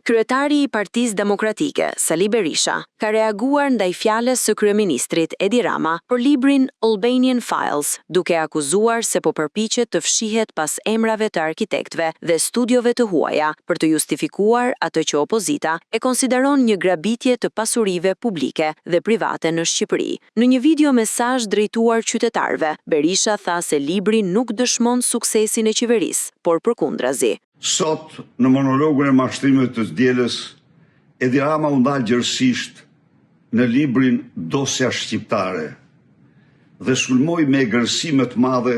Kryetari i Partisë Demokratike, Sali Berisha, ka reaguar ndaj fjalës së kryeministrit Edi Rama për librin Albanian Files, duke akuzuar se po përpiqet të fshihet pas emrave të arkitektëve dhe studiove të huaja për të justifikuar atë që opozita e konsideron një grabitje të pasurive publike dhe private në Shqipëri. Në një video mesazh drejtuar qytetarëve, Berisha tha se libri nuk dëshmon suksesin e qeverisë, por përkundrazi. Sot, në monologun e mashtrimit të dielës, Edi Rama u ndal gjërësisht në librin Dosja Shqiptare dhe sulmoi me egërësime të madhe,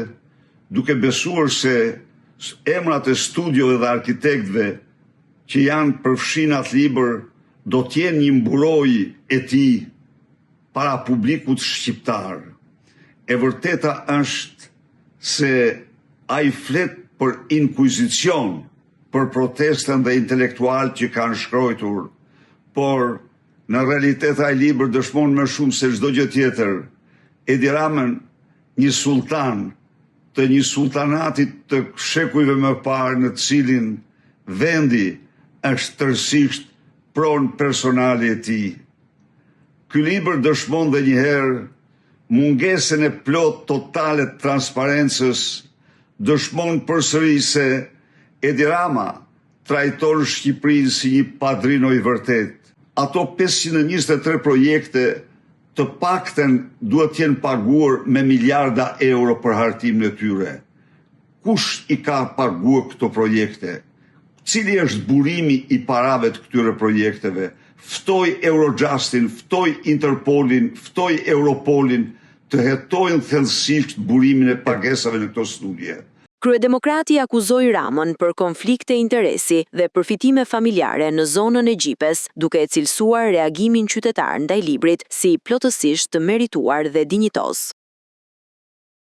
duke besuar se emrat e studiove dhe arkitektëve që janë përfshin atë libër do t'jenë një mburojë e tij para publikut shqiptar. E vërteta është se ai flet për inkuizicion, për protestën dhe intelektual që kanë shkruar, por në realitet ai libër dëshmon më shumë se çdo gjë tjetër Edi Ramën një sultan të një sultanatit të shekujve më parë në të cilin vendi është tërësisht pronë personale e tij. Ky libër dëshmon dhe njëherë mungesën e plot totale të transparencës, dëshmon përsëri se Edi Rama trajton Shqipërinë si një padrino i vërtet. Ato 523 projekte të paktën duhet të jenë paguar me miliarda euro për hartimin e tyre. Kush i ka paguar këto projekte? Cili është burimi i parave të këtyre projekteve? Ftoj Eurojustin, ftoj Interpolin, ftoj Europolin të hetojnë thellësisht burimin e pagesave në këto studie. Kryedemokrati akuzoi Ramën për konflikte interesi dhe përfitime familjare në zonën e Gjipës, duke e cilësuar reagimin qytetar ndaj librit si plotësisht të merituar dhe dinjitos.